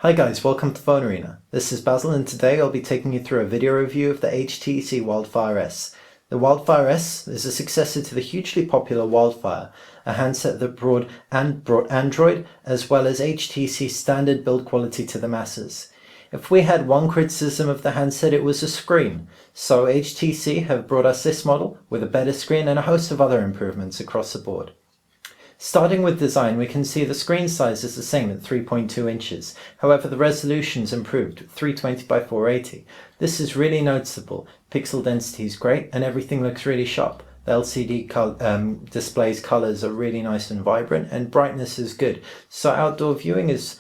Hi guys, welcome to PhoneArena. This is Basil and today I'll be taking you through a video review of the HTC Wildfire S. The Wildfire S is a successor to the hugely popular Wildfire, a handset that brought Android as well as HTC standard build quality to the masses. If we had one criticism of the handset, it was the screen. So HTC have brought us this model with a better screen and a host of other improvements across the board. Starting with design, we can see the screen size is the same at 3.2 inches. However, the resolution's improved, 320 by 480. This is really noticeable. Pixel density is great and everything looks really sharp. The LCD display's colors are really nice and vibrant and brightness is good. So outdoor viewing is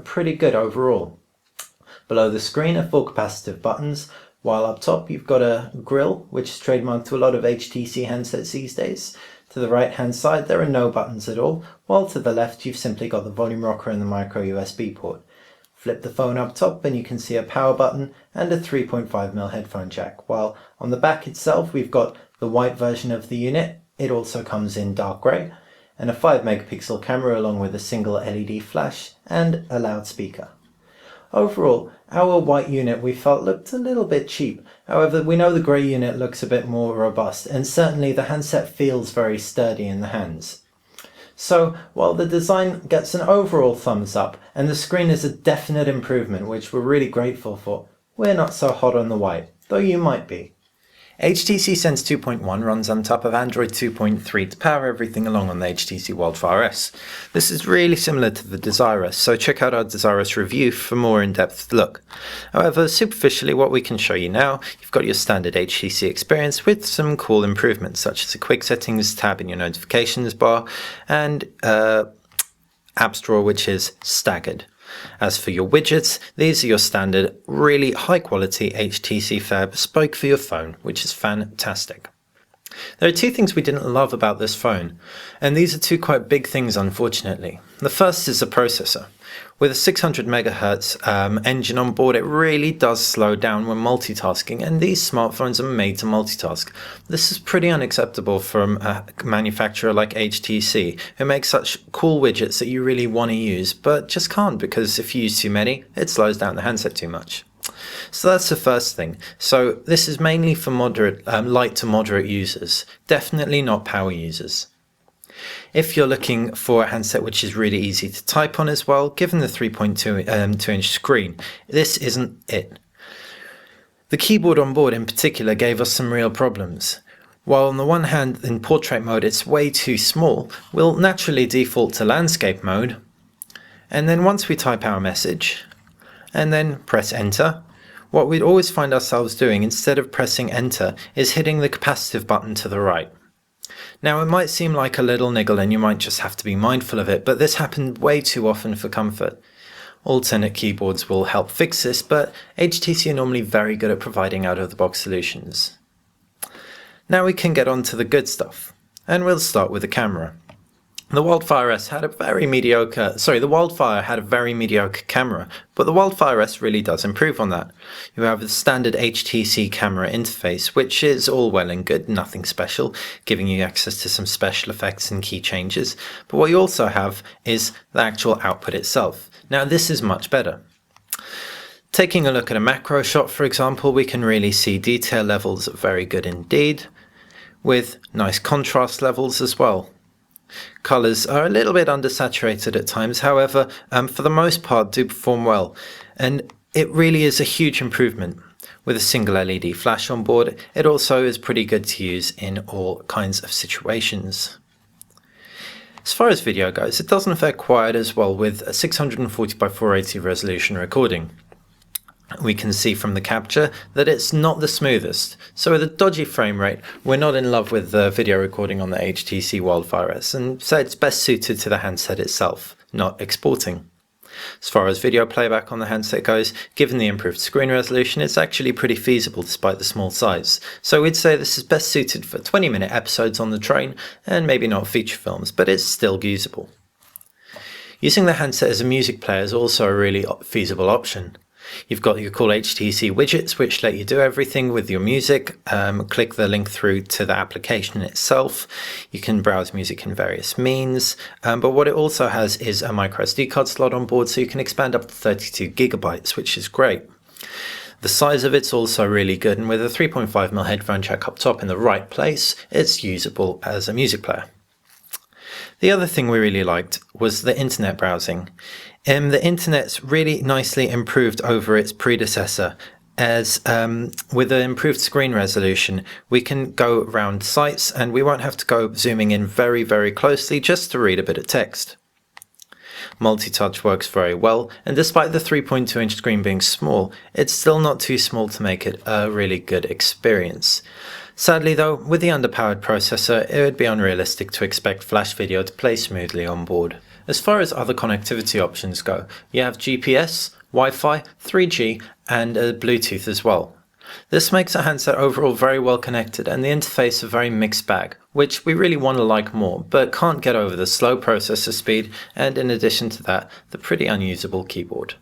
pretty good overall. Below the screen are 4 capacitive buttons, while up top you've got a grill, which is trademarked to a lot of HTC handsets these days. To the right hand side there are no buttons at all, while to the left you've simply got the volume rocker and the micro USB port. Flip the phone up top and you can see a power button and a 3.5mm headphone jack, while on the back itself we've got the white version of the unit. It also comes in dark grey, and a 5 megapixel camera along with a single LED flash and a loudspeaker. Overall, our white unit we felt looked a little bit cheap. However, we know the grey unit looks a bit more robust, and certainly the handset feels very sturdy in the hands. So, while the design gets an overall thumbs up, and the screen is a definite improvement which we're really grateful for, we're not so hot on the white, though you might be. HTC Sense 2.1 runs on top of Android 2.3 to power everything along on the HTC Wildfire S. This is really similar to the Desire, so check out our Desire review for more in-depth look. However, superficially what we can show you now, you've got your standard HTC experience with some cool improvements such as a quick settings tab in your notifications bar and apps drawer which is staggered. As for your widgets, these are your standard, really high quality HTC fare bespoke for your phone, which is fantastic. There are two things we didn't love about this phone, and these are two quite big things unfortunately. The first is the processor. With a 600 MHz engine on board, it really does slow down when multitasking, and these smartphones are made to multitask. This is pretty unacceptable from a manufacturer like HTC, who makes such cool widgets that you really want to use, but just can't because if you use too many, it slows down the handset too much. So that's the first thing. So this is mainly for light to moderate users, definitely not power users. If you're looking for a handset which is really easy to type on as well, given the 3.2-inch screen, this isn't it. The keyboard on board in particular gave us some real problems. While on the one hand in portrait mode it's way too small, we'll naturally default to landscape mode, and then once we type our message and then press enter, what we'd always find ourselves doing instead of pressing enter is hitting the capacitive button to the right. Now it might seem like a little niggle and you might just have to be mindful of it, but this happened way too often for comfort. Alternate keyboards will help fix this, but HTC are normally very good at providing out-of-the-box solutions. Now we can get on to the good stuff, and we'll start with the camera. The Wildfire had a very mediocre camera, but the Wildfire S really does improve on that. You have the standard HTC camera interface, which is all well and good, nothing special, giving you access to some special effects and key changes, but what you also have is the actual output itself. Now this is much better. Taking a look at a macro shot, for example, we can really see detail levels very good indeed, with nice contrast levels as well. Colours are a little bit undersaturated at times, however, for the most part do perform well, and it really is a huge improvement. With a single LED flash on board, it also is pretty good to use in all kinds of situations. As far as video goes, it doesn't fare quite as well with a 640 by 480 resolution recording. We can see from the capture that it's not the smoothest, so with a dodgy frame rate we're not in love with the video recording on the HTC Wildfire S, and so it's best suited to the handset itself, not exporting. As far as video playback on the handset goes, given the improved screen resolution, it's actually pretty feasible despite the small size, so we'd say this is best suited for 20-minute episodes on the train and maybe not feature films, but it's still usable. Using the handset as a music player is also a really feasible option. You've got your cool HTC widgets, which let you do everything with your music. Click the link through to the application itself. You can browse music in various means, but what it also has is a micro SD card slot on board, so you can expand up to 32 gigabytes, which is great. The size of it's also really good, and with a 3.5mm headphone jack up top in the right place, it's usable as a music player. The other thing we really liked was the internet browsing. The internet's really nicely improved over its predecessor, as with the improved screen resolution, we can go around sites and we won't have to go zooming in very, very closely just to read a bit of text. Multi-touch works very well, and despite the 3.2-inch screen being small, it's still not too small to make it a really good experience. Sadly though, with the underpowered processor, it would be unrealistic to expect Flash video to play smoothly on board. As far as other connectivity options go, you have GPS, Wi-Fi, 3G, and Bluetooth as well. This makes a handset overall very well connected and the interface a very mixed bag, which we really want to like more, but can't get over the slow processor speed and, in addition to that, the pretty unusable keyboard.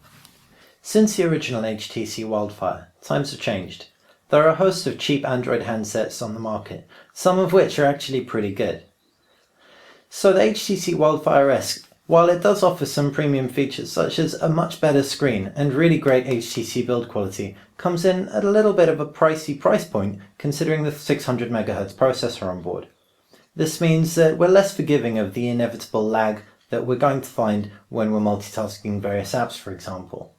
Since the original HTC Wildfire, times have changed. There are a host of cheap Android handsets on the market, some of which are actually pretty good. So the HTC Wildfire S, while it does offer some premium features such as a much better screen and really great HTC build quality, comes in at a little bit of a pricey price point considering the 600 MHz processor on board. This means that we're less forgiving of the inevitable lag that we're going to find when we're multitasking various apps, for example.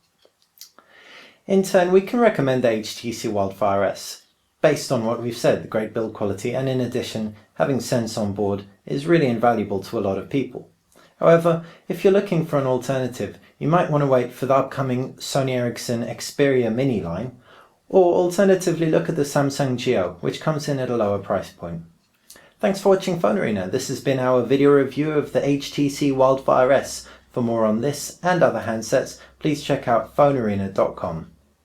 In turn, we can recommend the HTC Wildfire S. Based on what we've said, the great build quality, and in addition, having Sense on board is really invaluable to a lot of people. However, if you're looking for an alternative, you might want to wait for the upcoming Sony Ericsson Xperia Mini line, or alternatively look at the Samsung Geo, which comes in at a lower price point. Thanks for watching PhoneArena. This has been our video review of the HTC Wildfire S. For more on this and other handsets, please check out PhoneArena.com.